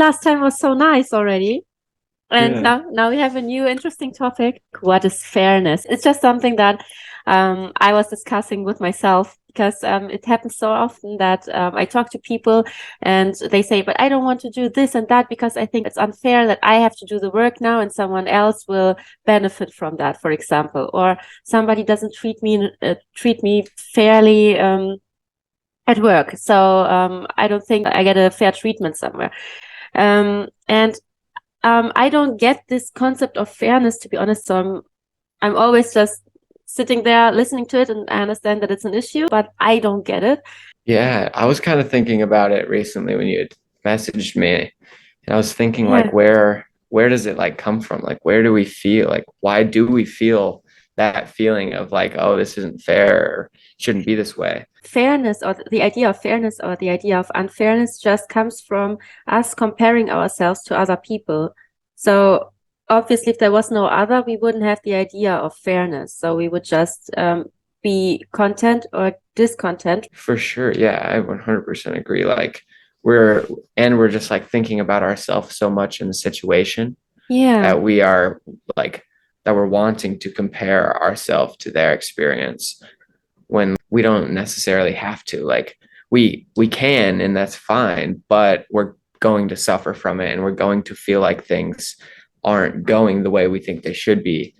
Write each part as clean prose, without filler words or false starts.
last time was so nice already. And Yeah. now we have a new interesting topic. What is fairness? It's just something that I was discussing with myself because it happens so often that I talk to people and they say, but I don't want to do this and that because I think it's unfair that I have to do the work now and someone else will benefit from that, for example, or somebody doesn't treat me fairly at work. So I don't think I get a fair treatment somewhere. And I don't get this concept of fairness, to be honest. So I'm always just sitting there listening to it, and I understand that it's an issue, but I don't get it. Yeah, I was kind of thinking about it recently when you had messaged me. And I was thinking like Yeah. where does it like come from? Like where do we feel? Like why do we feel that feeling of like, oh, this isn't fair or shouldn't be this way? Fairness, or the idea of fairness or the idea of unfairness, just comes from us comparing ourselves to other people. So obviously, if there was no other, we wouldn't have the idea of fairness. So we would just be content or discontent. For sure. Yeah, I 100% agree. Like we're just like thinking about ourselves so much in the situation Yeah. that we are like that we're wanting to compare ourselves to their experience when we don't necessarily have to. Like we can and that's fine, but we're going to suffer from it and we're going to feel like things aren't going the way we think they should be.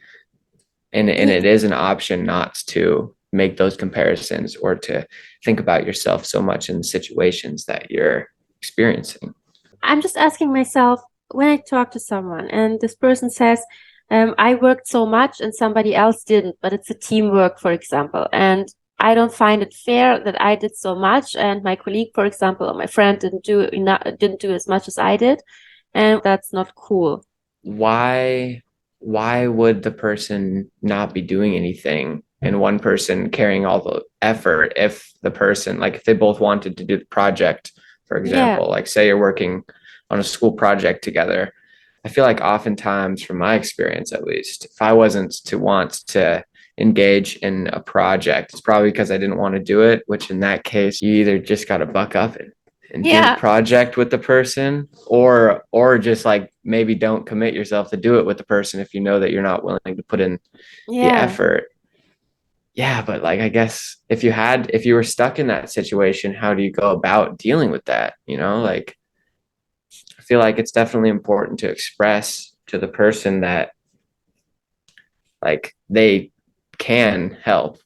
And it is an option not to make those comparisons or to think about yourself so much in the situations that you're experiencing. I'm just asking myself, when I talk to someone and this person says, I worked so much and somebody else didn't, but it's a teamwork, for example. And I don't find it fair that I did so much and my colleague, for example, or my friend didn't do as much as I did. And that's not cool. why why would the person not be doing anything and one person carrying all the effort if the person like if they both wanted to do the project, for Yeah. example, like say you're working on a school project together. I feel like oftentimes from my experience at least, if I wasn't to want to engage in a project, it's probably because I didn't want to do it, which in that case you either just got to buck up and do the Yeah. project with the person or just like maybe don't commit yourself to do it with the person if you know that you're not willing to put in the Yeah. effort. Yeah, but like I guess if you were stuck in that situation, how do you go about dealing with that, like I feel like it's definitely important to express to the person that like they can help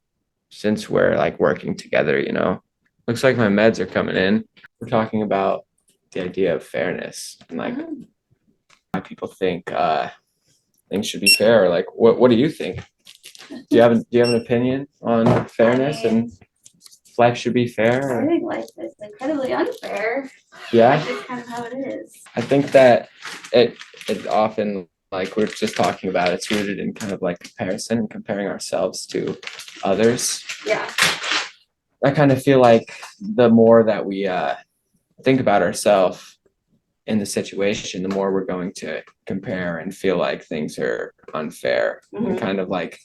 since we're like working together. Looks like my meds are coming in. We're talking about the idea of fairness and like why people think things should be fair. Like what do you think? Do you have an opinion on fairness and if life should be fair? I think life is incredibly unfair. Yeah, That's just kind of how it is. I think that it often like we're just talking about it's rooted in kind of like comparison and comparing ourselves to others. Yeah. I kind of feel like the more that we think about ourselves in the situation, the more we're going to compare and feel like things are unfair and kind of like,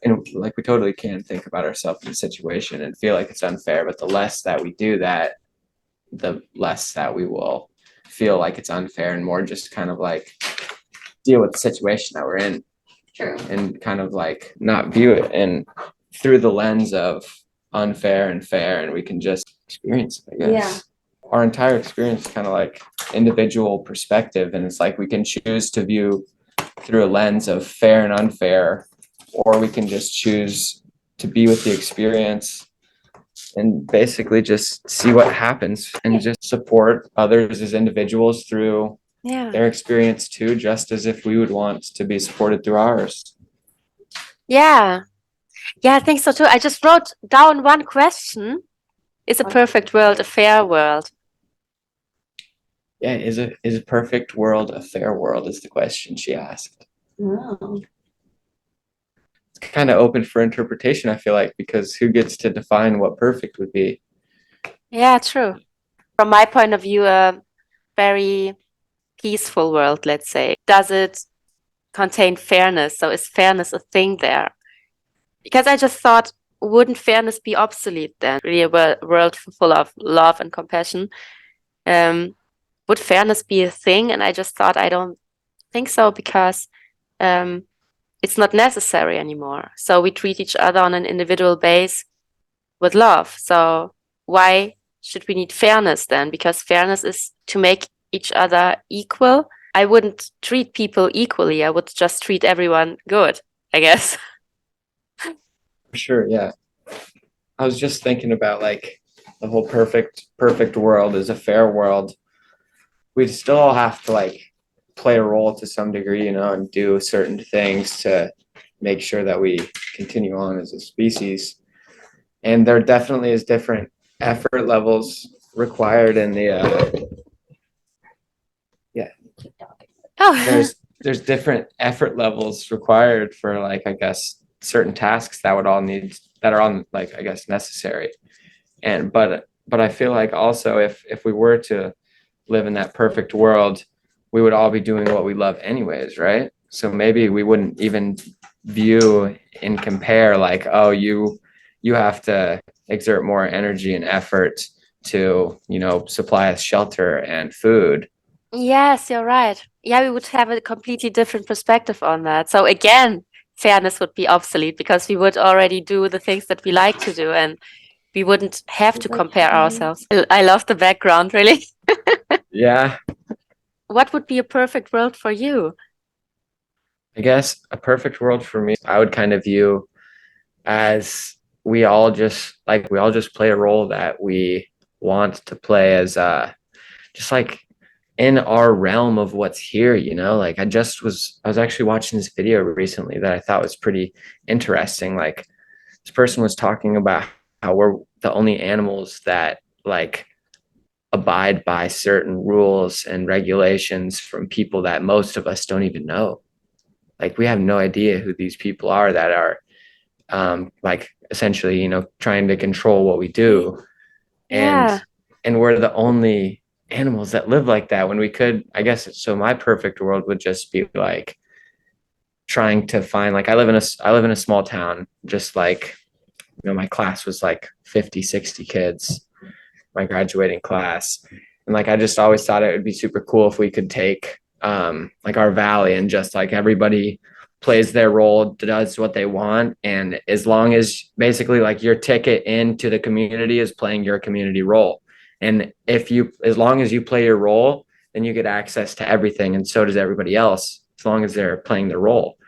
and like we totally can think about ourselves in the situation and feel like it's unfair, but the less that we do that, the less that we will feel like it's unfair and more just kind of like deal with the situation that we're in. True. And kind of like not view it and through the lens of unfair and fair and we can just experience it, I guess. Yeah. Our entire experience is kind of like individual perspective and it's like we can choose to view through a lens of fair and unfair or we can just choose to be with the experience and basically just see what happens and just support others as individuals through their experience too, just as if we would want to be supported through ours. Yeah. Yeah, I think so too. I just wrote down one question. Is a perfect world a fair world? Yeah, is a perfect world a fair world is the question she asked. Oh. It's kind of open for interpretation, I feel like, because who gets to define what perfect would be? Yeah, true. From my point of view, a very peaceful world, let's say. Does it contain fairness? So is fairness a thing there? Because I just thought, wouldn't fairness be obsolete then? Really a world full of love and compassion. would fairness be a thing? And I just thought, I don't think so, because it's not necessary anymore. So we treat each other on an individual base with love. So why should we need fairness then? Because fairness is to make each other equal. I wouldn't treat people equally. I would just treat everyone good, I guess. Sure, yeah. I was just thinking about like the whole perfect world is a fair world. We'd still all have to like play a role to some degree, you know, and do certain things to make sure that we continue on as a species. And there definitely is different effort levels required in the Oh, there's different effort levels required for like I guess certain tasks that would all need that are on like I guess necessary. And but I feel like also if we were to live in that perfect world, we would all be doing what we love anyways, right? So maybe we wouldn't even view and compare like, oh, you have to exert more energy and effort to, you know, supply us shelter and food. yes, you're right. Yeah, we would have a completely different perspective on that. So again, fairness would be obsolete, because we would already do the things that we like to do, and we wouldn't have to compare ourselves. I love the background, really. Yeah, What would be a perfect world for you? I guess a perfect world for me, I would kind of view as we all just play a role that we want to play as just like in our realm of what's here, you know. Like I was actually watching this video recently that I thought was pretty interesting. Like this person was talking about how we're the only animals that like abide by certain rules and regulations from people that most of us don't even know. Like we have no idea who these people are that are like essentially, you know, trying to control what we do. And Yeah. and we're the only animals that live like that when we could, I guess. So my perfect world would just be like trying to find like I live in a small town, just like, you know, my class was like 50, 60 kids, my graduating class. And like I just always thought it would be super cool if we could take like our valley and just like everybody plays their role, does what they want, and as long as basically like your ticket into the community is playing your community role. And if you as long as you play your role, then you get access to everything, and so does everybody else as long as they're playing their role.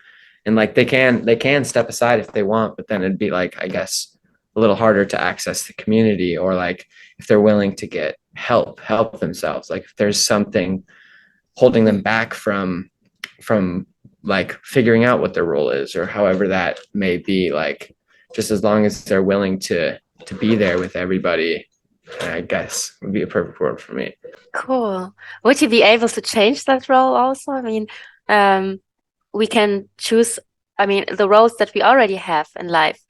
And like they can step aside if they want, but then it'd be like I guess a little harder to access the community, or like if they're willing to get help themselves, like if there's something holding them back from like figuring out what their role is or however that may be, like just as long as they're willing to be there with everybody, I guess would be a perfect world for me. Cool. Would you be able to change that role also? I mean, um, we can choose, I mean, the roles that we already have in life.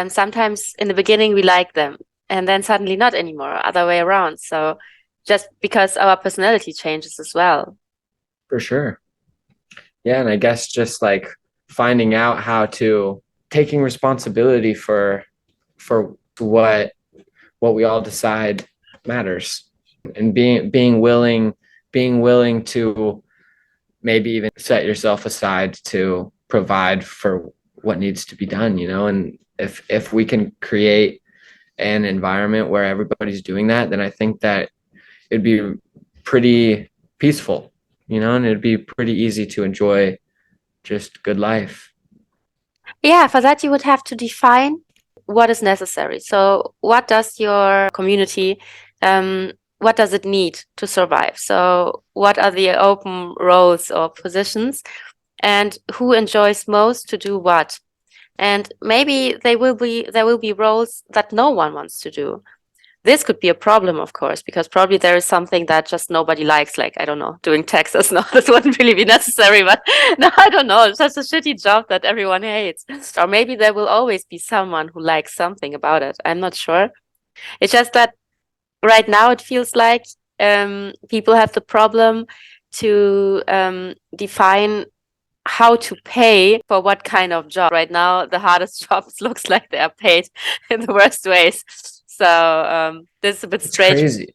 Sometimes in the beginning we like them, and then suddenly not anymore, other way around. So just because our personality changes as well. For sure. Yeah, and I guess just like finding out how to taking responsibility for what we all decide matters, and being willing to maybe even set yourself aside to provide for what needs to be done, you know. And if we can create an environment where everybody's doing that, then I think that it'd be pretty peaceful, you know, and it'd be pretty easy to enjoy just good life. Yeah, for that you would have to define what is necessary. So what does your community, what does it need to survive? So what are the open roles or positions, and who enjoys most to do what? And maybe there will be roles that no one wants to do. This could be a problem, of course, because probably there is something that just nobody likes, like, I don't know, doing taxes. No, this wouldn't really be necessary, but no, I don't know. It's just a shitty job that everyone hates. Or maybe there will always be someone who likes something about it. I'm not sure. It's just that right now it feels like people have the problem to define how to pay for what kind of job. Right now, the hardest jobs looks like they are paid in the worst ways. So this is a bit It's strange. crazy.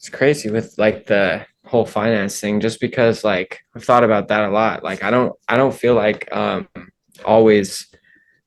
It's crazy with like the whole finance thing, just because like I've thought about that a lot. Like I don't feel like always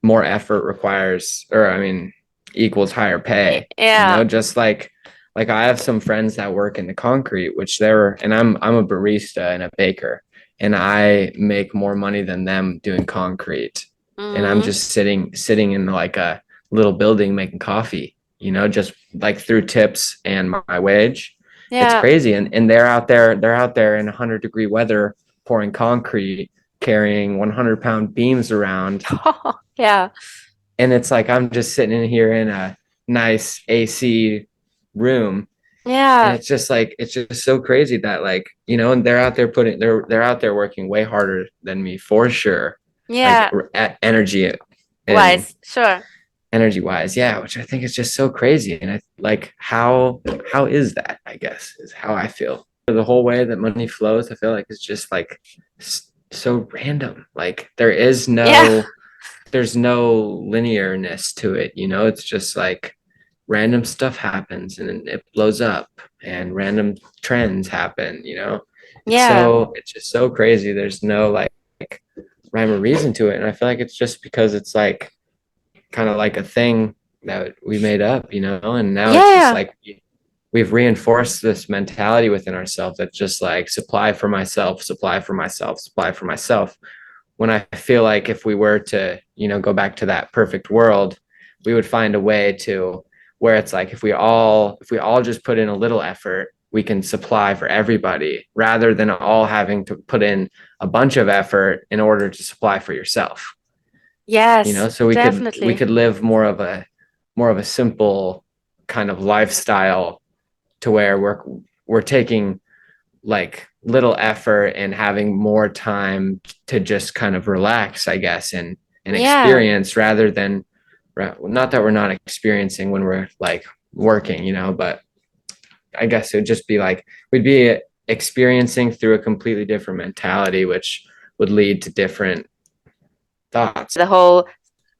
more effort requires, or I mean equals higher pay. Yeah. Just like I have some friends that work in the concrete, which they're, and I'm a barista and a baker, and I make more money than them doing concrete. And I'm just sitting in like a little building making coffee, just like through tips and my wage. It's Yeah. crazy. And they're out there in 100-degree weather pouring concrete, carrying 100-pound beams around. Yeah. And it's like I'm just sitting in here in a nice AC room. And Yeah. it's just like it's just so crazy that like, and they're out there they're out there working way harder than me for sure. Like Yeah. at energy and Wise. Sure. energy wise, yeah, which I think is just so crazy. And I like how is that, I guess, is how I feel. The whole way that money flows, I feel like it's just like so random. Like Yeah. there's no linearness to it, it's just like random stuff happens and then it blows up and random trends happen, Yeah. it's just so crazy. There's no like rhyme or reason to it. And I feel like it's just because it's like kind of like a thing that we made up, and now it's just Yeah. like we've reinforced this mentality within ourselves that's just like supply for myself, supply for myself, supply for myself. When I feel like if we were to, go back to that perfect world, we would find a way to where it's like if we all just put in a little effort, we can supply for everybody rather than all having to put in a bunch of effort in order to supply for yourself. Yes. So we Definitely. could live more of a simple kind of lifestyle to where we're taking like little effort and having more time to just kind of relax, I guess, and Yeah. experience rather than, not that we're not experiencing when we're like working, but I guess it would just be like we'd be experiencing through a completely different mentality, which would lead to different thoughts. The whole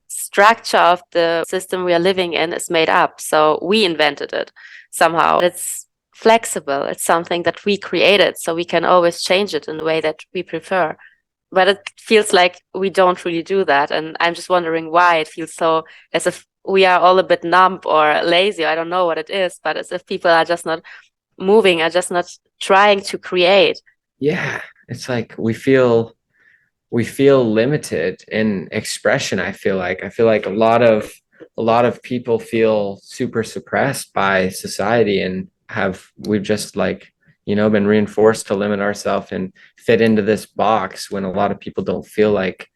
structure of the system we are living in is made up. So we invented it somehow. It's flexible. It's something that we created. So we can always change it in the way that we prefer. But it feels like we don't really do that. And I'm just wondering why it feels so as if we are all a bit numb or lazy. I don't know what it is, but as if people are just not moving, are just not trying to create. Yeah, it's like we feel limited in expression. I feel like a lot of people feel super suppressed by society and we've just like, been reinforced to limit ourselves and fit into this box when a lot of people don't feel like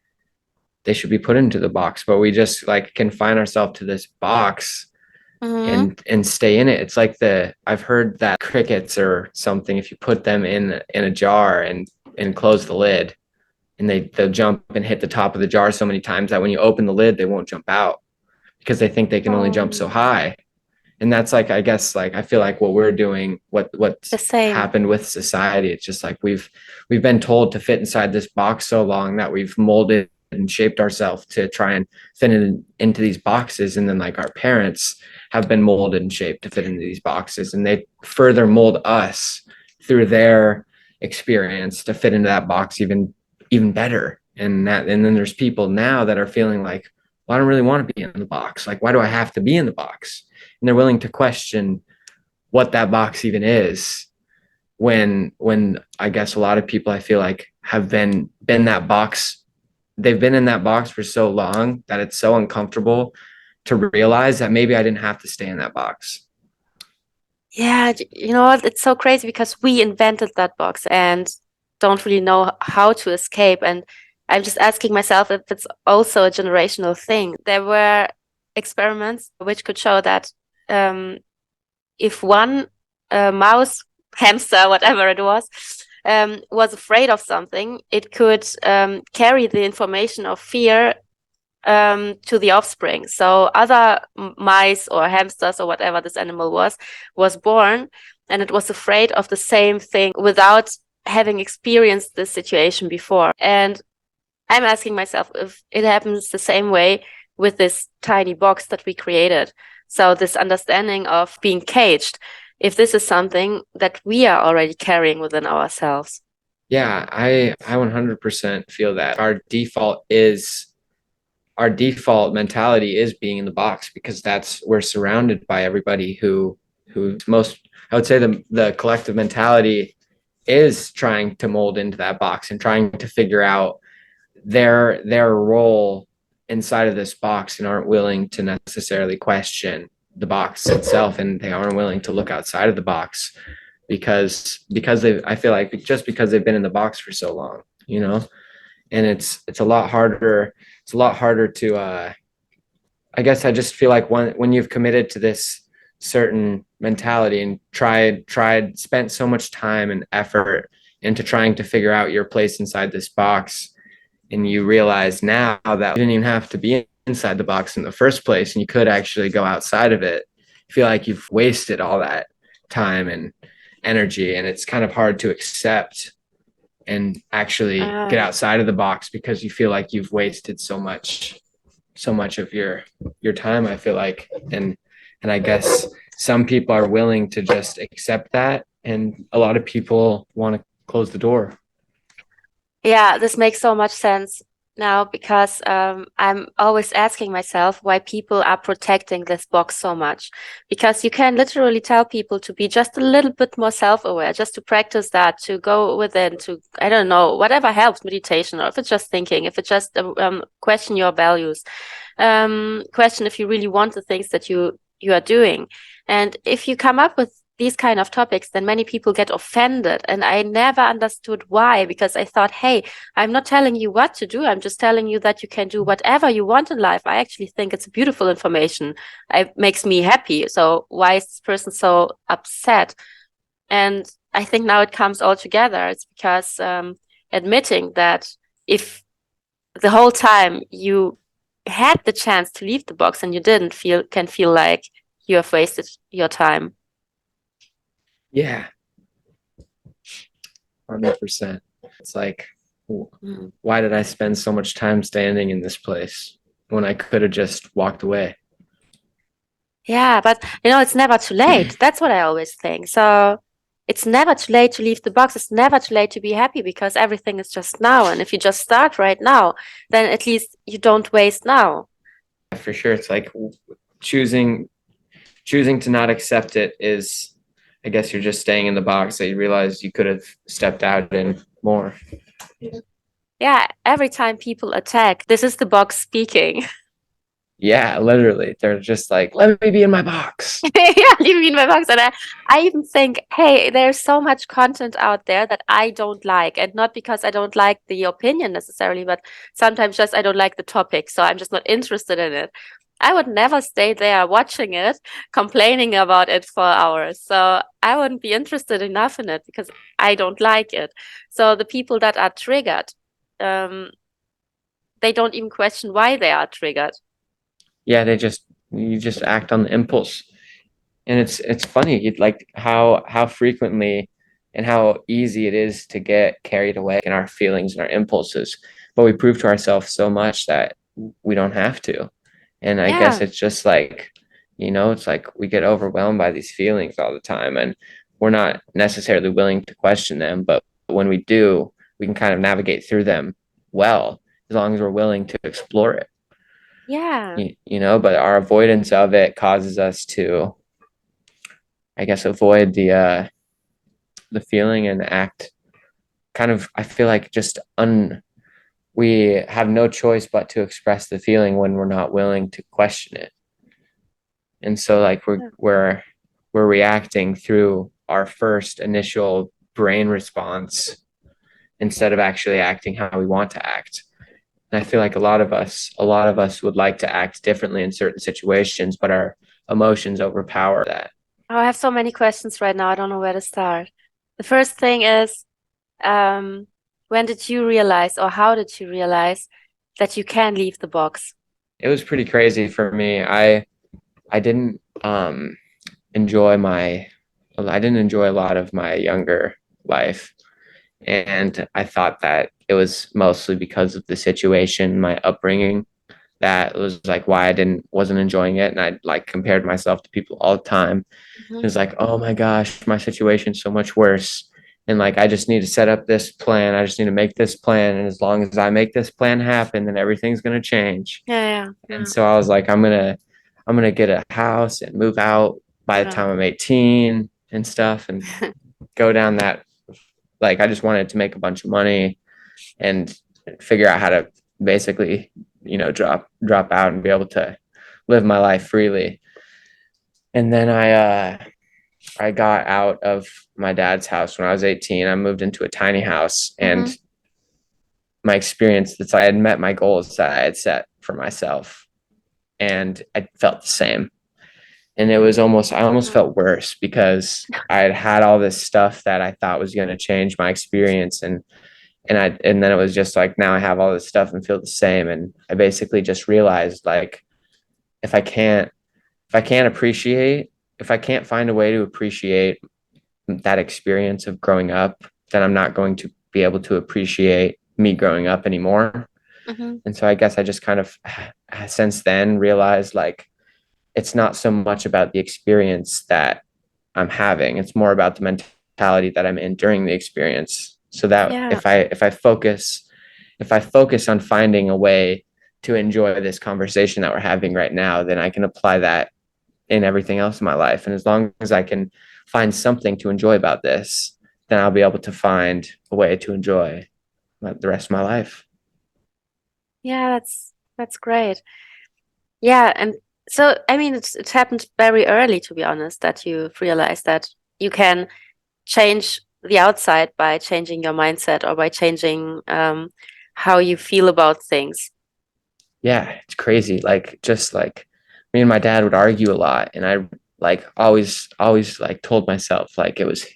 they should be put into the box, but we just like confine ourselves to this box and stay in it. It's like I've heard that crickets or something, if you put them in a jar and close the lid, and they'll jump and hit the top of the jar so many times that when you open the lid, they won't jump out because they think they can only jump so high. And that's like, I guess, like I feel like what we're doing, what's The same. happened with society, it's just like we've been told to fit inside this box so long that we've molded and shaped ourselves to try and fit into these boxes. And then like our parents have been molded and shaped to fit into these boxes, and they further mold us through their experience to fit into that box even better. And then there's people now that are feeling like, well, I don't really want to be in the box. Like, why do I have to be in the box? And they're willing to question what that box even is, when I guess a lot of people, I feel like, have been that box. They've been in that box for so long that it's so uncomfortable to realize that maybe I didn't have to stay in that box. Yeah, you know what? It's so crazy because we invented that box and don't really know how to escape. And I'm just asking myself if it's also a generational thing. There were experiments which could show that if one mouse, hamster, whatever it was afraid of something, it could carry the information of fear to the offspring. So other mice or hamsters or whatever this animal was born, and it was afraid of the same thing without having experienced this situation before. And I'm asking myself if it happens the same way with this tiny box that we created. So this understanding of being caged, if this is something that we are already carrying within ourselves. Yeah, I 100% feel that our default mentality is being in the box, because we're surrounded by everybody who's most, I would say the collective mentality is trying to mold into that box and trying to figure out their role inside of this box, and aren't willing to necessarily question the box itself, and they aren't willing to look outside of the box because I feel like just because they've been in the box for so long, and it's a lot harder. It's a lot harder to I guess I just feel like when you've committed to this certain mentality and spent so much time and effort into trying to figure out your place inside this box, and you realize now that you didn't even have to be inside the box in the first place, and you could actually go outside of it, I feel like you've wasted all that time and energy, and it's kind of hard to accept and actually get outside of the box, because you feel like you've wasted so much of your time, I feel like. And I guess some people are willing to just accept that, and a lot of people want to close the door. Yeah, this makes so much sense now, because I'm always asking myself why people are protecting this box so much. Because you can literally tell people to be just a little bit more self-aware, just to practice that, to go within, to, I don't know, whatever helps, meditation, or if it's just thinking, if it's just question your values, question if you really want the things that you are doing. And if you come up with these kind of topics, then many people get offended. And I never understood why, because I thought, hey, I'm not telling you what to do. I'm just telling you that you can do whatever you want in life. I actually think it's beautiful information. It makes me happy. So why is this person so upset? And I think now it comes all together. It's because admitting that if the whole time you had the chance to leave the box and you didn't, can feel like you have wasted your time. Yeah, 100%. It's like, why did I spend so much time standing in this place when I could have just walked away? Yeah, but it's never too late. That's what I always think. So it's never too late to leave the box. It's never too late to be happy, because everything is just now. And if you just start right now, then at least you don't waste now. For sure. It's like choosing to not accept it is, I guess, you're just staying in the box that you realize you could have stepped out in more. Yeah, every time people attack, this is the box speaking. Yeah, literally. They're just like, let me be in my box. Yeah, leave me in my box. And I even think, hey, there's so much content out there that I don't like. And not because I don't like the opinion necessarily, but sometimes just I don't like the topic. So I'm just not interested in it. I would never stay there watching it, complaining about it for hours. So I wouldn't be interested enough in it because I don't like it. So the people that are triggered, they don't even question why they are triggered. Yeah, you just act on the impulse. And it's funny, like how frequently and how easy it is to get carried away in our feelings and our impulses. But we prove to ourselves so much that we don't have to. And I guess it's just like, it's like we get overwhelmed by these feelings all the time, and we're not necessarily willing to question them. But when we do, we can kind of navigate through them well, as long as we're willing to explore it. Yeah. But our avoidance of it causes us to, I guess, avoid the feeling and act kind of, I feel like, we have no choice but to express the feeling when we're not willing to question it. And so like we're reacting through our first initial brain response instead of actually acting how we want to act. And I feel like a lot of us would like to act differently in certain situations, but our emotions overpower that. Oh, I have so many questions right now. I don't know where to start. The first thing is, when did you realize, or how did you realize that you can leave the box? It was pretty crazy for me. I didn't enjoy a lot of my younger life. And I thought that it was mostly because of the situation, my upbringing, that was like why I wasn't enjoying it. And I like compared myself to people all the time. It was like, oh my gosh, my situation's so much worse. And like, I just need to set up this plan. I just need to make this plan. And as long as I make this plan happen, then everything's going to change. Yeah. And so I was like, I'm going to get a house and move out by the time I'm 18 and stuff and go down that. Like, I just wanted to make a bunch of money and figure out how to basically, drop out and be able to live my life freely. And then I got out of my dad's house when I was 18. I moved into a tiny house, and my experience, it's like I had met my goals that I had set for myself, and I felt the same. And I almost felt worse because I had all this stuff that I thought was going to change my experience. And then it was just like, now I have all this stuff and feel the same. And I basically just realized, like, if I can't find a way to appreciate that experience of growing up, then I'm not going to be able to appreciate me growing up anymore. And so I guess I just kind of since then realized, like, it's not so much about the experience that I'm having. It's more about the mentality that I'm in during the experience. So that if I focus on finding a way to enjoy this conversation that we're having right now, then I can apply that in everything else in my life. And as long as I can find something to enjoy about this, then I'll be able to find a way to enjoy the rest of my life. Yeah, that's great. Yeah, and so I mean, it happened very early, to be honest, that you realized that you can change the outside by changing your mindset or by changing how you feel about things. Yeah, it's crazy. Like, just like me and my dad would argue a lot, and I like always like told myself, like, it's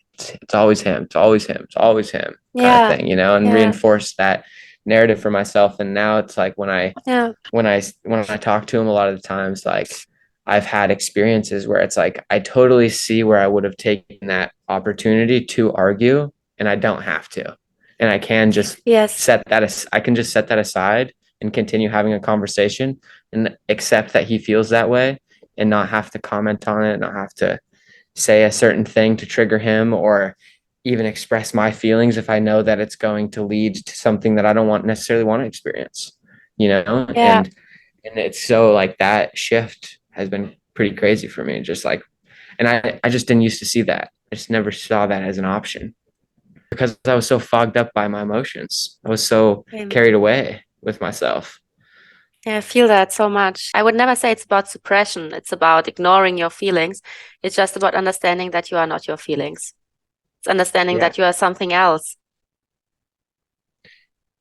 always him, it's always him, it's always him kind of thing, and reinforce that narrative for myself. And now it's like when I talk to him, a lot of the times, like, I've had experiences where it's like I totally see where I would have taken that opportunity to argue, and I don't have to. And I can just set that aside and continue having a conversation and accept that he feels that way and not have to comment on it, not have to say a certain thing to trigger him or even express my feelings if I know that it's going to lead to something that I don't necessarily want to experience, and it's so like that shift has been pretty crazy for me. Just like, and I just didn't used to see that. I just never saw that as an option because I was so fogged up by my emotions. I was so carried away with myself. Yeah, I feel that so much. I would never say it's about suppression. It's about ignoring your feelings. It's just about understanding that you are not your feelings. It's understanding that you are something else.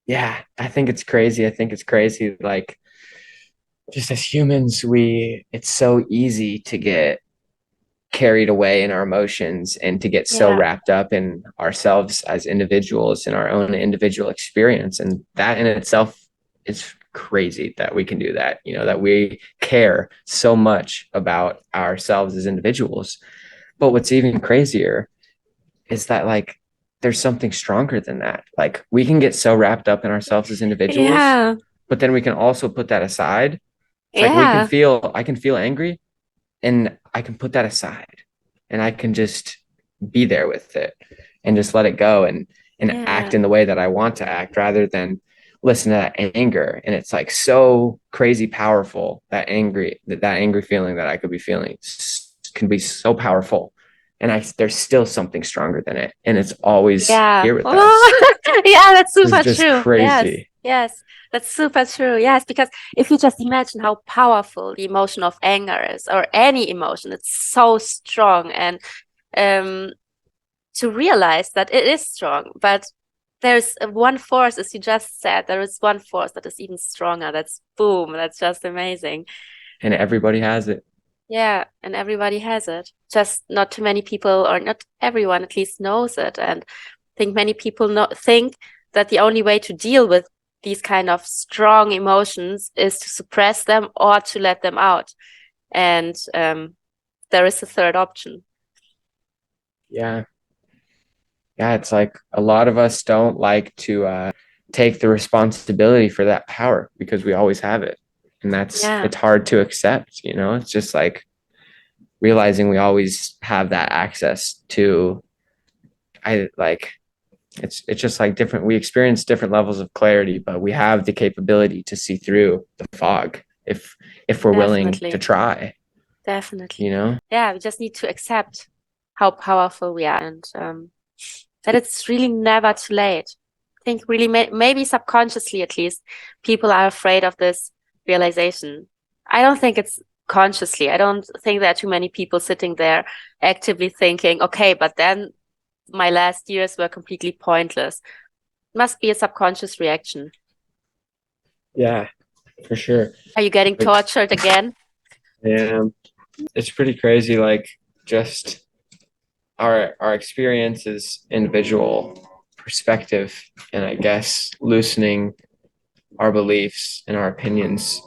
Yeah, I think it's crazy. Like, just as humans, it's so easy to get carried away in our emotions and to get so wrapped up in ourselves as individuals and our own individual experience. And that in itself is crazy that we can do that, that we care so much about ourselves as individuals. But what's even crazier is that, like, there's something stronger than that. Like, we can get so wrapped up in ourselves as individuals, but then we can also put that aside. It's like I can feel angry, and I can put that aside, and I can just be there with it and just let it go and act in the way that I want to act rather than listen to that anger. And it's like so crazy powerful, that angry feeling that I could be feeling can be so powerful. And there's still something stronger than it. And it's always here with us. Yeah, that's super it's just true. Crazy. Yes, that's super true. Yes, because if you just imagine how powerful the emotion of anger is, or any emotion, it's so strong. And to realize that it is strong, but there's one force, as you just said, there is one force that is even stronger. That's boom. That's just amazing. And everybody has it. Yeah, and everybody has it. Just not too many people, or not everyone at least, knows it. And I think many people think that the only way to deal with these kind of strong emotions is to suppress them or to let them out. And there is a third option. Yeah, it's like a lot of us don't like to take the responsibility for that power because we always have it. And it's hard to accept, it's just like realizing we always have that access to, it's just like different, we experience different levels of clarity, but we have the capability to see through the fog if we're willing to try. Definitely. Yeah, we just need to accept how powerful we are, and that it's really never too late. I think really maybe subconsciously at least people are afraid of this realization. I don't think it's consciously. I don't think there are too many people sitting there actively thinking, okay, but then my last years were completely pointless. It must be a subconscious reaction. Yeah, for sure. Are you getting tortured again? Yeah, it's pretty crazy. Like just our experience is individual perspective, and I guess loosening our beliefs and our opinions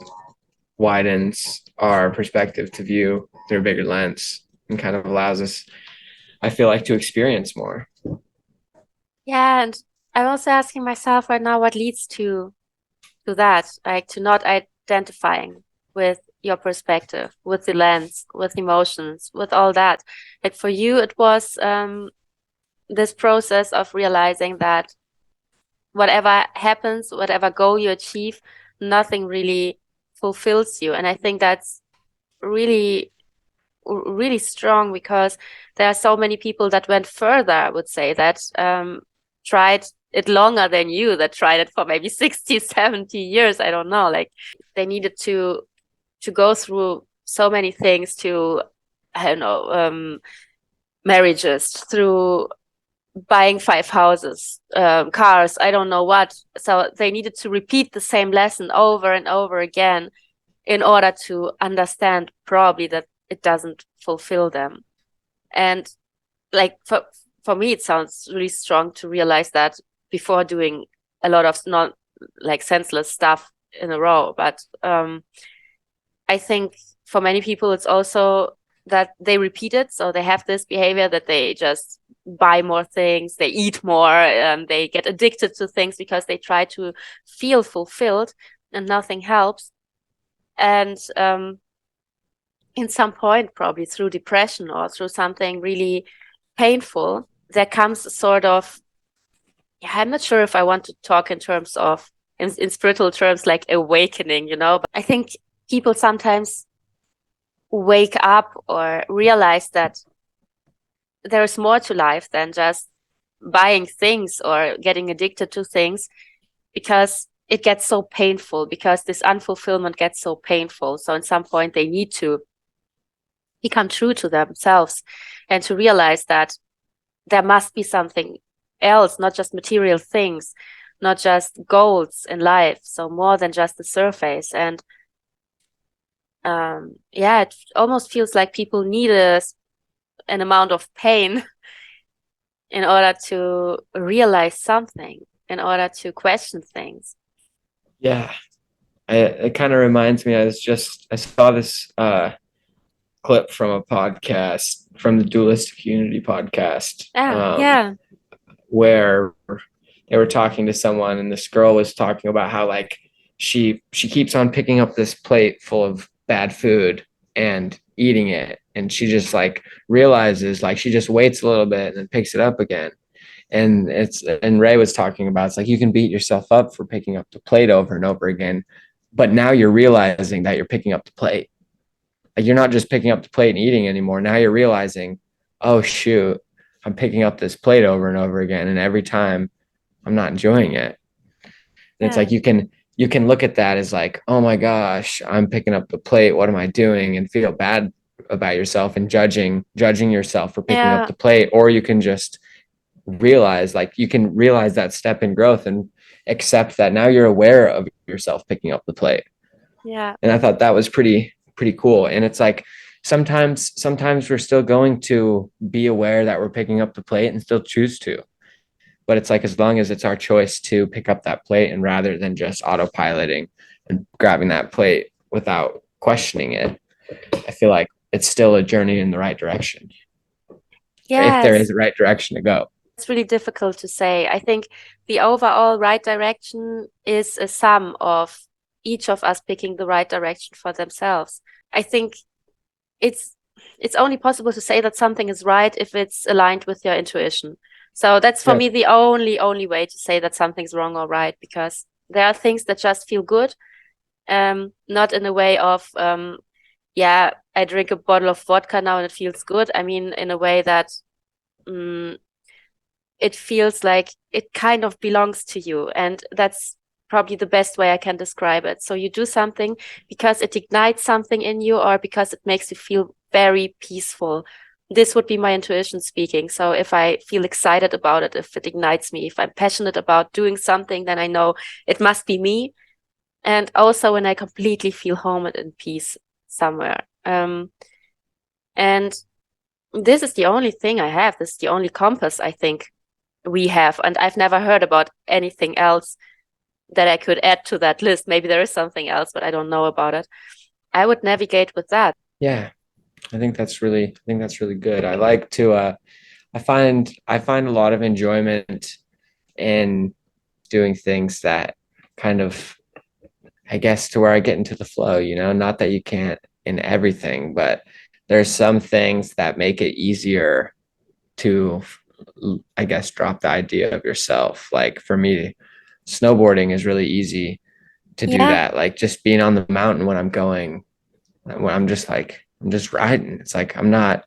widens our perspective to view through a bigger lens and kind of allows us, I feel like, to experience more. Yeah, and I'm also asking myself right now what leads to that, like to not identifying with your perspective, with the lens, with emotions, with all that. Like for you, it was this process of realizing that whatever happens, whatever goal you achieve, nothing really fulfills you. And I think that's really, really strong, because there are so many people that went further, I would say, that tried it longer than you, that tried it for maybe 60, 70 years. I don't know. Like they needed to go through so many things, to, I don't know, marriages, through buying 5 houses, cars, I don't know what. So they needed to repeat the same lesson over and over again in order to understand probably that it doesn't fulfill them. And like for me, it sounds really strong to realize that before doing a lot of not like senseless stuff in a row. But I think for many people, it's also that they repeat it. So they have this behavior that they just buy more things, they eat more, they get addicted to things because they try to feel fulfilled, and nothing helps. And in some point, probably through depression or through something really painful, there comes a sort of, I'm not sure if I want to talk in terms of, in spiritual terms, like awakening, but I think people sometimes wake up or realize that there is more to life than just buying things or getting addicted to things, because it gets so painful, because this unfulfillment gets so painful. So at some point they need to become true to themselves and to realize that there must be something else, not just material things, not just goals in life. So more than just the surface. And it almost feels like people need an amount of pain in order to realize something, in order to question things. Yeah, it kind of reminds me, I saw this clip from a podcast, from the Dualistic Unity podcast, where they were talking to someone, and this girl was talking about how like she keeps on picking up this plate full of bad food and eating it, and she just like realizes, like she just waits a little bit and then picks it up again. And Ray was talking about, it's like you can beat yourself up for picking up the plate over and over again, but now you're realizing that you're picking up the plate. Like you're not just picking up the plate and eating anymore. Now you're realizing, oh shoot, I'm picking up this plate over and over again, and every time I'm not enjoying it. And it's like you can look at that as like, oh my gosh, I'm picking up the plate, what am I doing? And feel bad about yourself and judging yourself for picking up the plate. Or you can just realize, like you can realize that step in growth and accept that now you're aware of yourself picking up the plate. Yeah. And I thought that was pretty cool. And it's like sometimes we're still going to be aware that we're picking up the plate and still choose to. But it's like, as long as it's our choice to pick up that plate, and rather than just autopiloting and grabbing that plate without questioning it, I feel like it's still a journey in the right direction. Yes. If there is a right direction to go. It's really difficult to say. I think the overall right direction is a sum of each of us picking the right direction for themselves. I think it's only possible to say that something is right if it's aligned with your intuition. So that's for me the only way to say that something's wrong or right, because there are things that just feel good, not in a way of yeah, I drink a bottle of vodka now and it feels good. I mean, in a way that it feels like it kind of belongs to you, and that's probably the best way I can describe it. So you do something because it ignites something in you, or because it makes you feel very peaceful. This would be my intuition speaking. So if I feel excited about it, if it ignites me, if I'm passionate about doing something, then I know it must be me. And also when I completely feel home and in peace somewhere. And this is the only thing I have. This is the only compass I think we have. And I've never heard about anything else that I could add to that list. Maybe there is something else, but I don't know about it. I would navigate with that. Yeah, I think that's really good. I like to I find a lot of enjoyment in doing things that kind of, I guess, to where I get into the flow, you know, not that you can't in everything, but there's some things that make it easier to, I guess, drop the idea of yourself. Like for me, snowboarding is really easy to do that. Like just being on the mountain when I'm going, when I'm just riding. It's like I'm not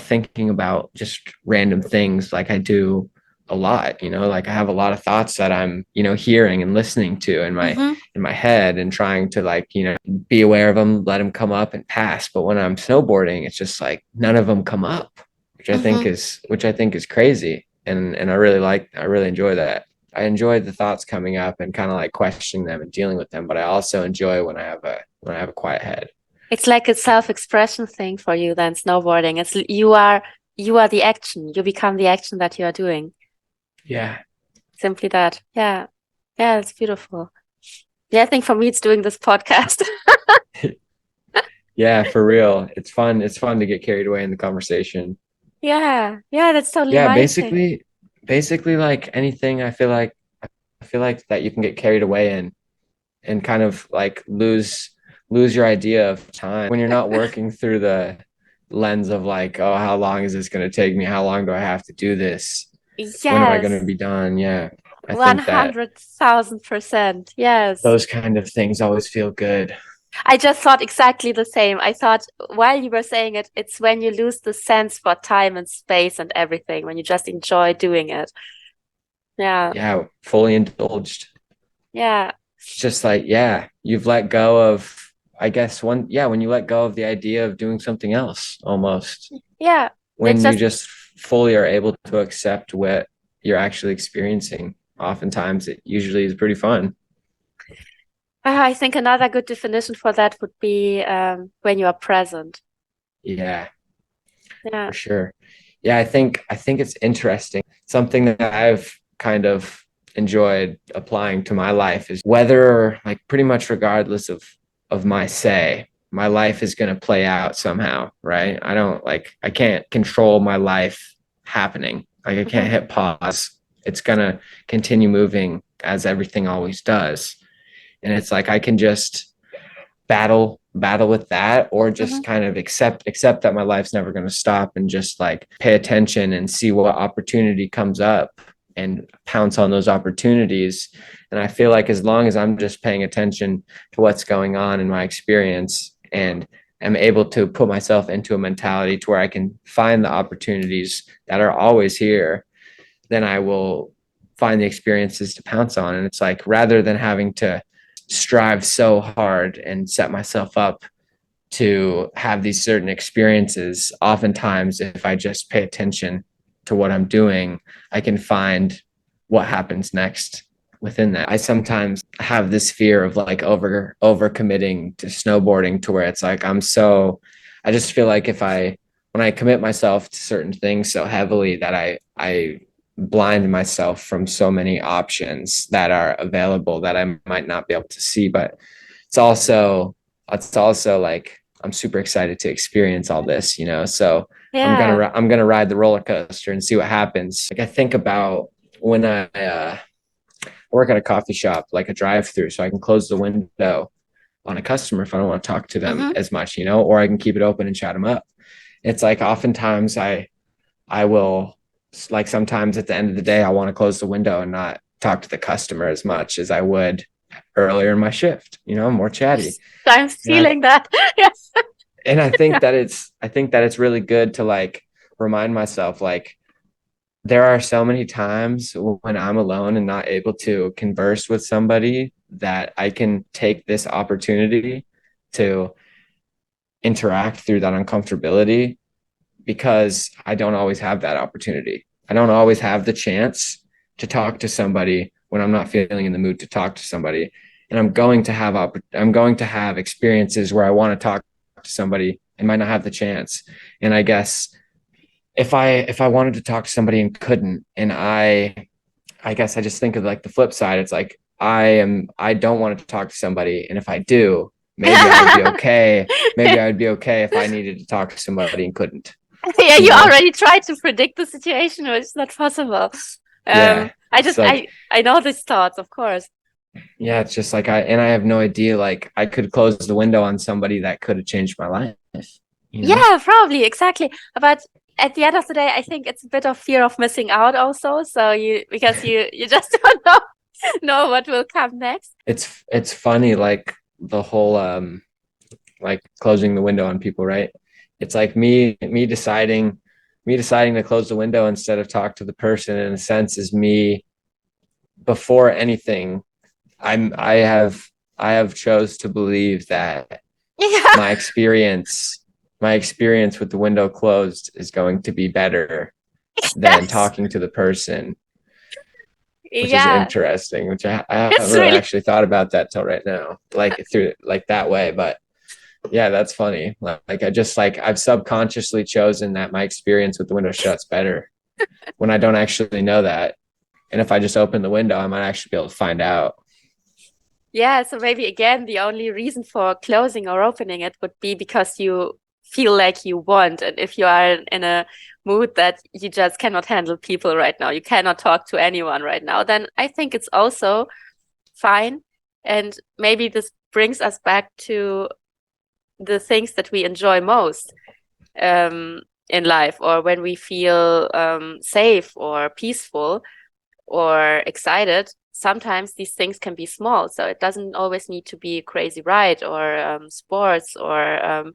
thinking about just random things like I do a lot, you know, like I have a lot of thoughts that I'm, you know, hearing and listening to in my head, and trying to, like, you know, be aware of them, let them come up and pass. But when I'm snowboarding, it's just like none of them come up, which I think is crazy. And I really enjoy that. I enjoy the thoughts coming up and kind of like questioning them and dealing with them, but I also enjoy when I have a quiet head. It's like a self-expression thing for you then, snowboarding. It's you are the action. You become the action that you are doing. Yeah. Simply that. Yeah. Yeah, it's beautiful. Yeah, I think for me it's doing this podcast. Yeah, for real. It's fun. It's fun to get carried away in the conversation. Yeah. Yeah, that's totally Yeah, my thing. basically like anything, I feel like that you can get carried away in and kind of like lose your idea of time when you're not working through the lens of like, oh, how long is this going to take me? How long do I have to do this? When am I going to Yes. be done? Yeah. I think that 100,000%. Yes. those kind of things always feel good. I just thought exactly the same. I thought while you were saying it, it's when you lose the sense for time and space and everything, when you just enjoy doing it. Yeah. Yeah, fully indulged. Yeah. It's just like, yeah, you've let go of, I guess, when you let go of the idea of doing something else almost. Yeah. It's When you just, just fully are able to accept what you're actually experiencing, oftentimes it usually is pretty fun. I think another good definition for that would be when you are present. Yeah, Yeah. for sure. Yeah, I think it's interesting. Something that I've kind of enjoyed applying to my life is whether, like, pretty much regardless of my say, my life is going to play out somehow, right? I can't control my life happening. Like I can't hit pause. It's going to continue moving as everything always does. And it's like I can just battle with that, or just kind of accept that my life's never going to stop, and just like pay attention and see what opportunity comes up and pounce on those opportunities. And I feel like as long as I'm just paying attention to what's going on in my experience, and am able to put myself into a mentality to where I can find the opportunities that are always here, then I will find the experiences to pounce on. And it's like, rather than having to strive so hard and set myself up to have these certain experiences, oftentimes if I just pay attention to what I'm doing, I can find what happens next within that. I sometimes have this fear of like over committing to snowboarding, to where it's like I just feel like when I commit myself to certain things so heavily, that I blind myself from so many options that are available that I might not be able to see. But it's also like I'm super excited to experience all this, you know. So Yeah. I'm gonna ride the roller coaster and see what happens. Like I think about when work at a coffee shop, like a drive-through, so I can close the window on a customer if I don't want to talk to them as much, or I can keep it open and chat them up. It's like oftentimes I will, like, sometimes at the end of the day, I want to close the window and not talk to the customer as much as I would earlier in my shift, more chatty. I'm feeling that. Yes. And I think that it's really good to like remind myself, like, there are so many times when I'm alone and not able to converse with somebody that I can take this opportunity to interact through that uncomfortability, because I don't always have that opportunity. I don't always have the chance to talk to somebody when I'm not feeling in the mood to talk to somebody. And I'm going to have experiences where I want to talk to somebody and might not have the chance. And I guess if I wanted to talk to somebody and couldn't, and I guess I just think of like the flip side. It's like I don't want to talk to somebody, and if I do, maybe I would be okay. Maybe I would be okay if I needed to talk to somebody and couldn't. Yeah, you already tried to predict the situation, but it's not possible. Yeah, I know these thoughts, of course. Yeah, it's just like I have no idea. Like, I could close the window on somebody that could have changed my life. Yeah, probably, exactly. But at the end of the day, I think it's a bit of fear of missing out also. So because you just don't know what will come next. It's funny, like the whole like closing the window on people, right? It's like me deciding to close the window instead of talk to the person, in a sense, is me, before anything, I have chose to believe that my experience with the window closed is going to be better than talking to the person, which is interesting, which I haven't really actually thought about that till right now, like through like that way. But yeah, that's funny. Like I've subconsciously chosen that my experience with the window shut's better when I don't actually know that. And if I just open the window, I might actually be able to find out. Yeah, so maybe again, the only reason for closing or opening it would be because you feel like you want. And if you are in a mood that you just cannot handle people right now, you cannot talk to anyone right now, then I think it's also fine. And maybe this brings us back to the things that we enjoy most in life, or when we feel safe or peaceful or excited. Sometimes these things can be small, so it doesn't always need to be a crazy ride or sports or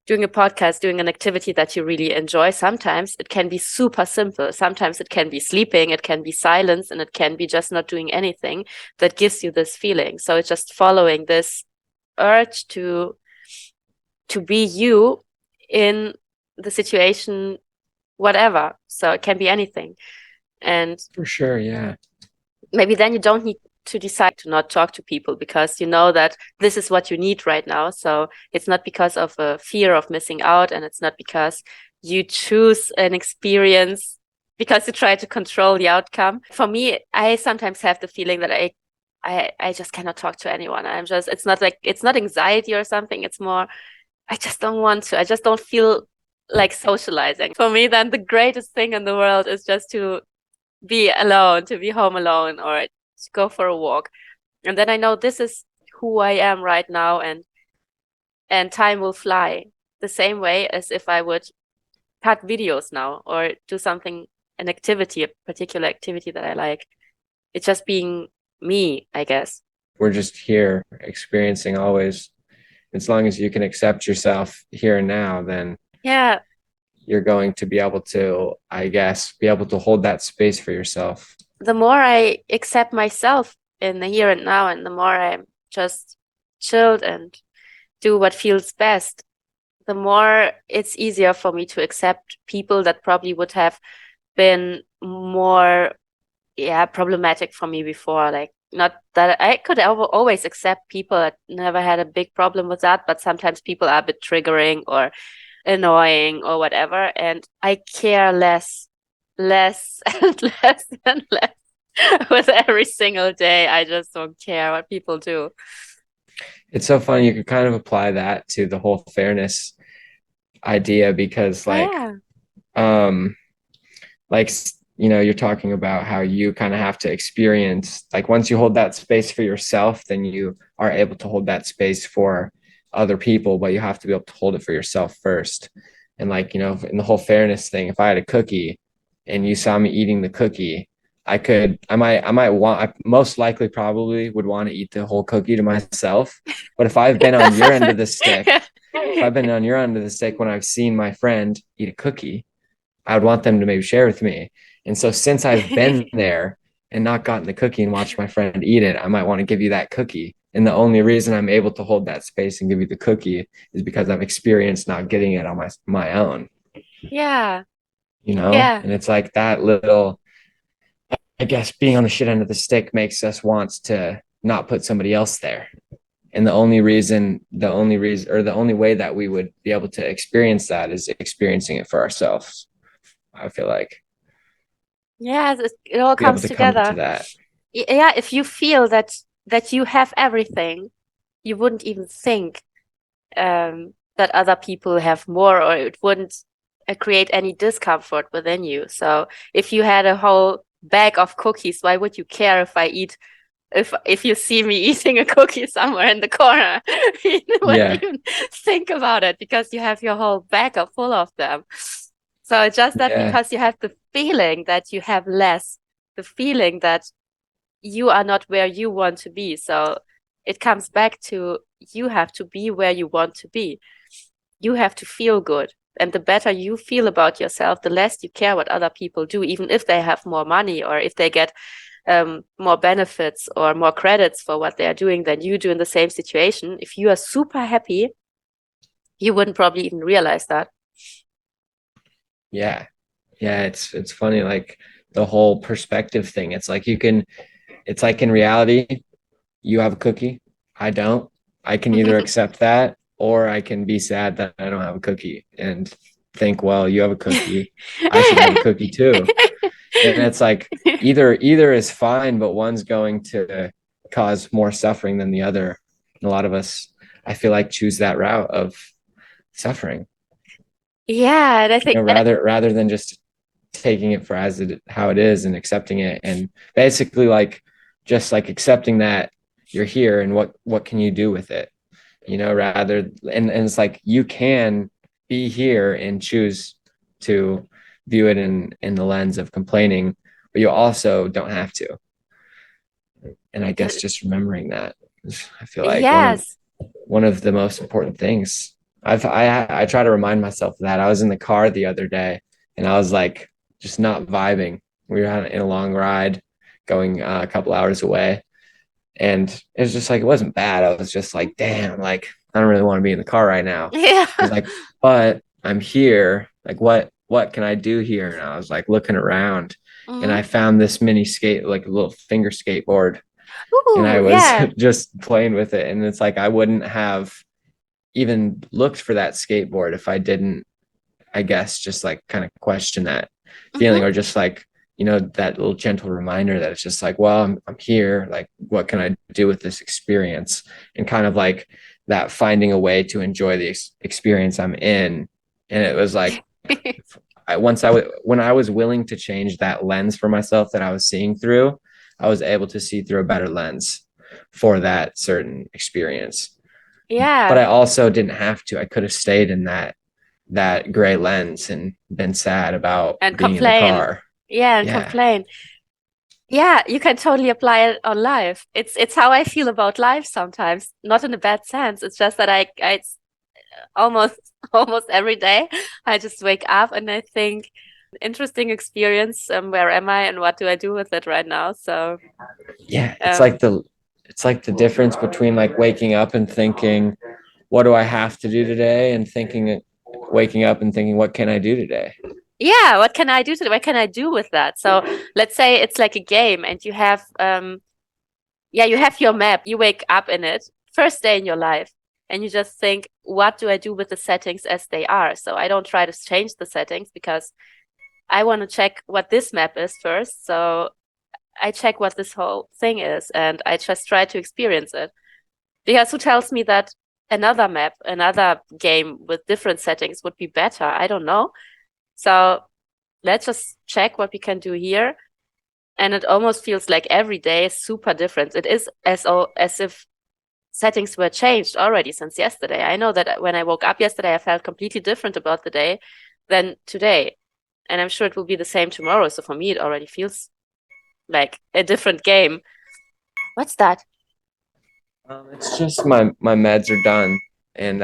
doing a podcast, doing an activity that you really enjoy. Sometimes it can be super simple. Sometimes it can be sleeping, it can be silence, and it can be just not doing anything that gives you this feeling. So it's just following this urge to be you in the situation, whatever. So it can be anything. And for sure, yeah. Maybe then you don't need to decide to not talk to people, because you know that this is what you need right now. So it's not because of a fear of missing out, and it's not because you choose an experience because you try to control the outcome. For me, I sometimes have the feeling that I just cannot talk to anyone. It's not anxiety or something. It's more, I just don't want to. I just don't feel like socializing. For me, then the greatest thing in the world is just to be alone, to be home alone, or to go for a walk. And then I know this is who I am right now, and time will fly the same way as if I would cut videos now or do something, a particular activity that I like. It's just being me, I guess. We're just here experiencing always. As long as you can accept yourself here and now, then yeah, you're going to be able to, I guess, be able to hold that space for yourself. The more I accept myself in the here and now, and the more I'm just chilled and do what feels best, the more it's easier for me to accept people that probably would have been more problematic for me before. Like, not that I could always accept people. I never had a big problem with that, but sometimes people are a bit triggering or annoying or whatever, and I care less and less and less with every single day. I just don't care what people do. It's so funny. You could kind of apply that to the whole fairness idea, because like you're talking about how you kind of have to experience, like once you hold that space for yourself, then you are able to hold that space for other people, but you have to be able to hold it for yourself first. And like, in the whole fairness thing, if I had a cookie and you saw me eating the cookie, I most likely probably would want to eat the whole cookie to myself. But if I've been on your end of the stick, when I've seen my friend eat a cookie, I would want them to maybe share with me. And so since I've been there and not gotten the cookie and watched my friend eat it, I might want to give you that cookie. And the only reason I'm able to hold that space and give you the cookie is because I've experienced not getting it on my own. Yeah. And it's like that little, I guess, being on the shit end of the stick makes us want to not put somebody else there. And the only way that we would be able to experience that is experiencing it for ourselves. I feel like. Yeah, it all Be able comes to come together. to that. Yeah, if you feel that you have everything, you wouldn't even think that other people have more, or it wouldn't create any discomfort within you. So if you had a whole bag of cookies, why would you care if you see me eating a cookie somewhere in the corner? You wouldn't even think about it because you have your whole bag full of them. So it's just that because you have the feeling that you have less, the feeling that you are not where you want to be. So it comes back to you have to be where you want to be. You have to feel good. And the better you feel about yourself, the less you care what other people do, even if they have more money or if they get more benefits or more credits for what they are doing than you do in the same situation. If you are super happy, you wouldn't probably even realize that. Yeah. It's funny, like the whole perspective thing. It's like in reality, you have a cookie, I don't. I can either accept that or I can be sad that I don't have a cookie and think, well, you have a cookie, I should have a cookie too. And it's like either is fine, but one's going to cause more suffering than the other. And a lot of us, I feel like, choose that route of suffering. Yeah, and I think rather than just taking it for how it is and accepting it, and basically like just like accepting that you're here and what can you do with it, and it's like you can be here and choose to view it in the lens of complaining, but you also don't have to. And I guess just remembering that is, I feel like one of the most important things. I try to remind myself of that. I was in the car the other day and I was like just not vibing. We were in a long ride going a couple hours away, and it was just like, it wasn't bad. I was just like, damn, like I don't really want to be in the car right now. Yeah. I was like, but I'm here. Like what can I do here? And I was like looking around and I found this mini skate, like a little finger skateboard. Ooh, and I was just playing with it. And it's like I wouldn't have even looked for that skateboard if I didn't, I guess, just like kind of question that feeling, or just like, that little gentle reminder that it's just like, well, I'm here. Like, what can I do with this experience? And kind of like that finding a way to enjoy the experience I'm in. And it was like, when I was willing to change that lens for myself that I was seeing through, I was able to see through a better lens for that certain experience. Yeah. But I also didn't have to. I could have stayed in that gray lens and been sad about and being complain. in the car. Complain. Yeah, you can totally apply it on life. It's how I feel about life sometimes, not in a bad sense. It's just that I it's almost every day I just wake up and I think, interesting experience. Where am I and what do I do with it right now? So yeah, it's like the difference between like waking up and thinking, what do I have to do today, and waking up and thinking, what can I do today? Yeah, what can I do today? What can I do with that? So let's say it's like a game and you have you have your map. You wake up in it, first day in your life, and you just think, what do I do with the settings as they are? So I don't try to change the settings because I want to check what this map is first. So I check what this whole thing is and I just try to experience it. Because who tells me that another map, another game with different settings would be better? I don't know. So let's just check what we can do here. And it almost feels like every day is super different. It is as if settings were changed already since yesterday. I know that when I woke up yesterday, I felt completely different about the day than today. And I'm sure it will be the same tomorrow. So for me, it already feels like a different game. What's that? It's just my meds are done, and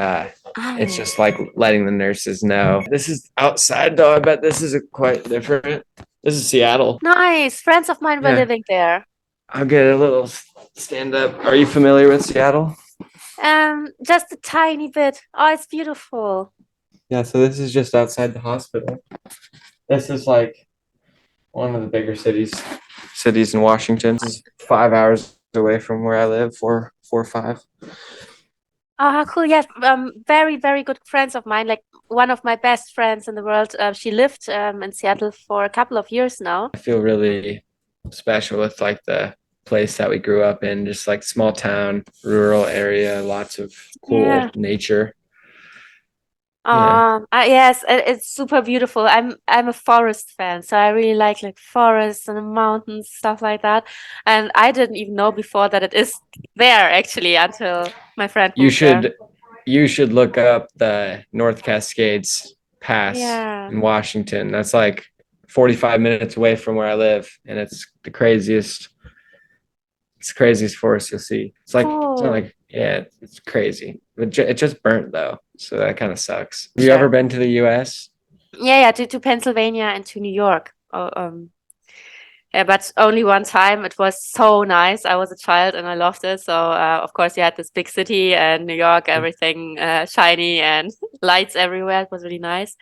it's just like letting the nurses know. This is outside though. I bet this is quite different. This is Seattle. Nice. Friends of mine were Yeah. living there. I'll get a little stand up. Are you familiar with Seattle? Just a tiny bit. Oh, it's beautiful. Yeah, so this is just outside the hospital. This is like one of the bigger cities in Washington. This is 5 hours away from where I live, four or five. Oh, how cool. Yes, very, very good friends of mine. Like one of my best friends in the world. She lived in Seattle for a couple of years now. I feel really special with like the place that we grew up in, just like small town, rural area, lots of cool nature. Yes, it's super beautiful. I'm a forest fan, so I really like forests and the mountains, stuff like that. And I didn't even know before that it is there actually until my friend moved there. You should look up the North Cascades Pass Yeah. in Washington. That's like 45 minutes away from where I live, and it's the craziest forest you'll see. It's like it's not like it's crazy. It just burnt though, so that kind of sucks. Have you ever been to the U.S.? Yeah, to Pennsylvania and to New York. Yeah, but only one time. It was so nice. I was a child and I loved it. So of course you had this big city and New York, everything shiny and lights everywhere. It was really nice.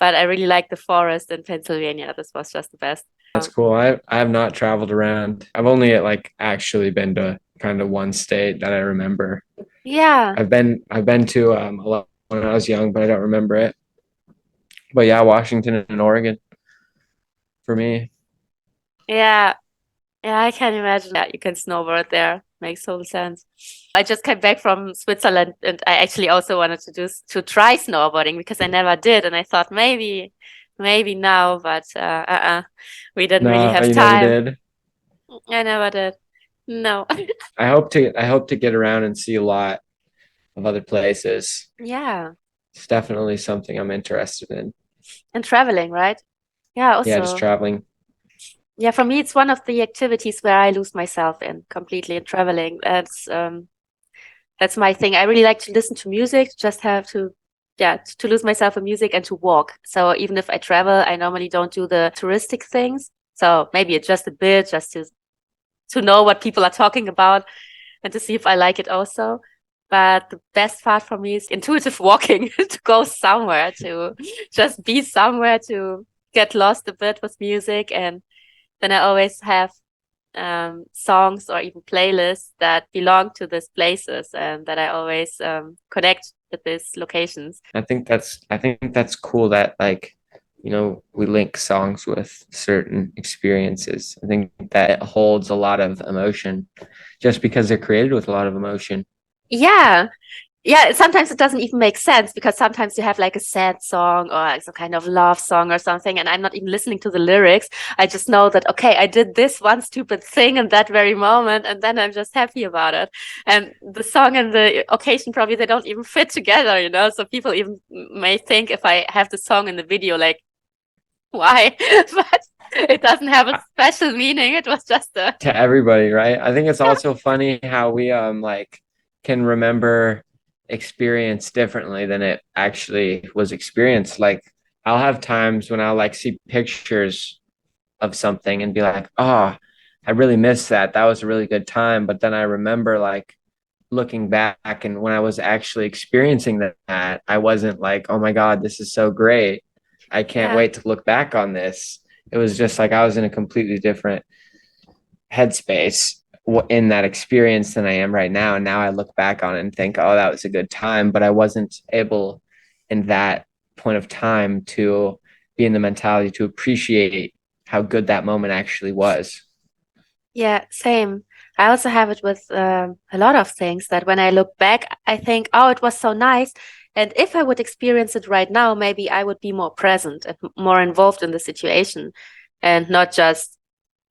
But I really liked the forest in Pennsylvania. This was just the best. That's cool. I have not traveled around. I've only like actually been to kind of one state that I remember. Yeah. I've been to a lot when I was young, but I don't remember it. But yeah, Washington and Oregon for me. Yeah. Yeah, I can imagine that you can snowboard there. Makes total sense. I just came back from Switzerland and I actually also wanted to try snowboarding because I never did. And I thought maybe now, but we didn't really have you time. never did. I never did. No. I hope to get around and see a lot of other places. Yeah. It's definitely something I'm interested in. And traveling, right? Yeah, also. Yeah, just traveling. Yeah, for me, it's one of the activities where I lose myself in completely in traveling. That's my thing. I really like to listen to music, just have to lose myself in music and to walk. So even if I travel, I normally don't do the touristic things. So maybe it's just a bit, just to know what people are talking about and to see if I like it also. But the best part for me is intuitive walking, to go somewhere, to just be somewhere, to get lost a bit with music. And then I always have songs or even playlists that belong to these places and that I always connect with these locations. I think that's cool that like, you know, we link songs with certain experiences. I think that it holds a lot of emotion just because they're created with a lot of emotion. Yeah. Yeah, sometimes it doesn't even make sense because sometimes you have like a sad song or like some kind of love song or something, and I'm not even listening to the lyrics. I just know that, okay, I did this one stupid thing in that very moment, and then I'm just happy about it. And the song and the occasion probably they don't even fit together, you know? So people even may think if I have the song in the video, like, why? But it doesn't have a special meaning. It was just a to everybody, right? I think it's also funny how we like can remember experience differently than it actually was experienced. Like I'll have times when I'll like see pictures of something and be like, oh, I really missed that. That was a really good time. But then I remember like looking back and when I was actually experiencing that, I wasn't like, oh my God, this is so great. I can't wait to look back on this. It was just like I was in a completely different headspace in that experience than I am right now. And now I look back on it and think, oh, that was a good time. But I wasn't able in that point of time to be in the mentality to appreciate how good that moment actually was. Yeah, same. I also have it with a lot of things that when I look back, I think, oh, it was so nice. And if I would experience it right now, maybe I would be more present and more involved in the situation and not just,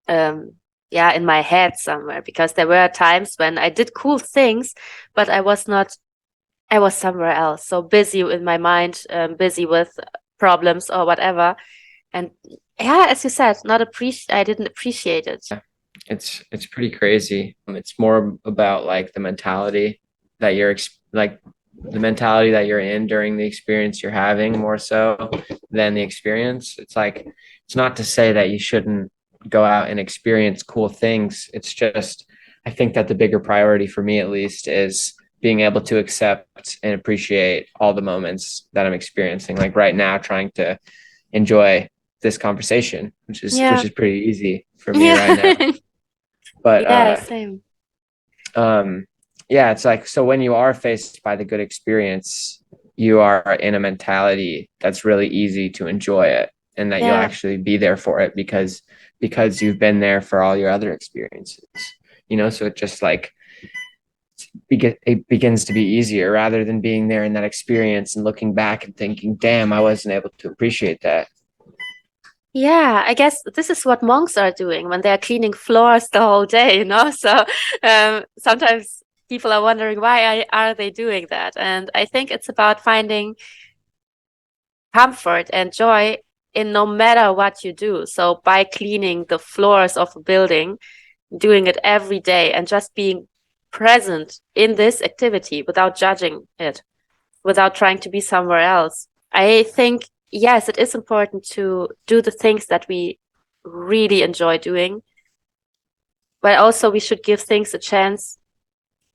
in my head somewhere. Because there were times when I did cool things, but I was somewhere else. So busy in my mind, busy with problems or whatever. And yeah, as you said, I didn't appreciate it. It's pretty crazy. It's more about like the mentality that you're in during the experience you're having, more so than the experience. It's like, it's not to say that you shouldn't go out and experience cool things. It's just, I think that the bigger priority for me, at least, is being able to accept and appreciate all the moments that I'm experiencing. Like right now, trying to enjoy this conversation, which is pretty easy for me right now. But same. It's like, so when you are faced by the good experience, you are in a mentality that's really easy to enjoy it, and that you'll actually be there for it because you've been there for all your other experiences, so it just like it begins to be easier, rather than being there in that experience and looking back and thinking, damn, I wasn't able to appreciate that. Yeah, I guess this is what monks are doing when they're cleaning floors the whole day, So sometimes people are wondering, why are they doing that? And I think it's about finding comfort and joy in no matter what you do. So by cleaning the floors of a building, doing it every day and just being present in this activity without judging it, without trying to be somewhere else. I think, yes, it is important to do the things that we really enjoy doing, but also we should give things a chance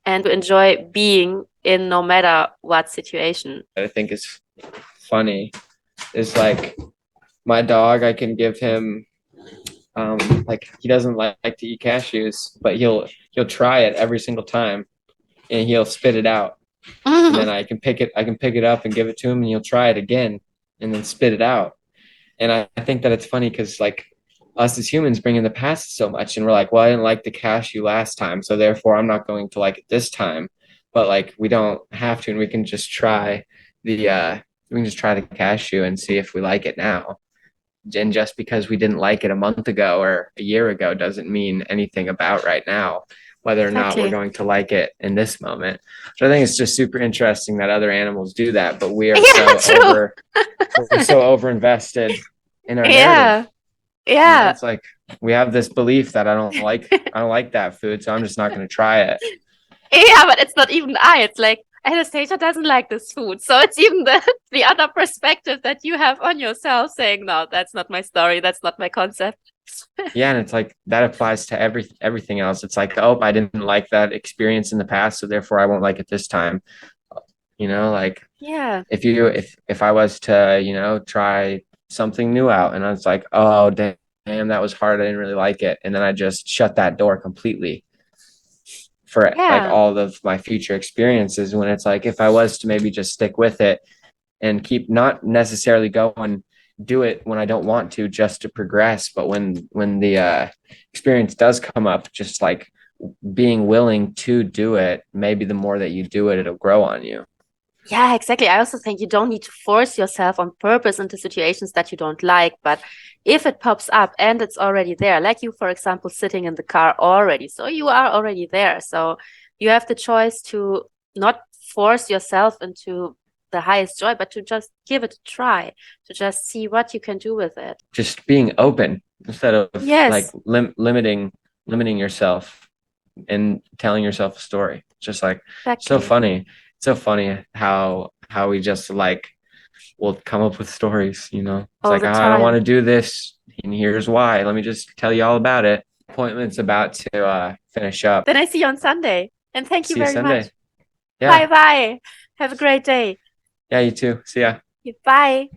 and to enjoy being in no matter what situation. I think is funny is like my dog, I can give him like, he doesn't like to eat cashews, but he'll try it every single time and he'll spit it out. And then I can pick it up and give it to him, and he'll try it again and then spit it out. And I think that it's funny because like us as humans bring in the past so much, and we're like, well, I didn't like the cashew last time, so therefore I'm not going to like it this time. But like, we don't have to, and we can just try the cashew and see if we like it now. And just because we didn't like it a month ago or a year ago doesn't mean anything about right now, whether or not we're going to like it in this moment. So I think it's just super interesting that other animals do that, but we are so over invested in our narrative. Yeah. It's like we have this belief that I don't like that food, so I'm just not going to try it. Yeah, but it's not even it's like, Anastasia doesn't like this food. So it's even the other perspective that you have on yourself saying, no, that's not my story. That's not my concept. Yeah, and it's like that applies to everything else. It's like, oh, I didn't like that experience in the past, so therefore I won't like it this time. Like, yeah, if I was to, try something new out, and I was like, oh, damn, that was hard, I didn't really like it, and then I just shut that door completely for like all of my future experiences. When it's like, if I was to maybe just stick with it and keep, not necessarily go and do it when I don't want to, just to progress, but when the experience does come up, just like being willing to do it, maybe the more that you do it, it'll grow on you. Yeah, exactly. I also think you don't need to force yourself on purpose into situations that you don't like, but if it pops up and it's already there, like you, for example, sitting in the car already, so you are already there. So you have the choice to not force yourself into the highest joy, but to just give it a try, to just see what you can do with it. Just being open instead of like limiting yourself and telling yourself a story. Just like, so funny. So funny how we just like will come up with stories, It's like, I don't want to do this, and here's why. Let me just tell you all about it. Appointment's about to finish up. Then I see you on Sunday. And thank you very much. Yeah. Bye. Have a great day. Yeah, you too. See ya. Bye.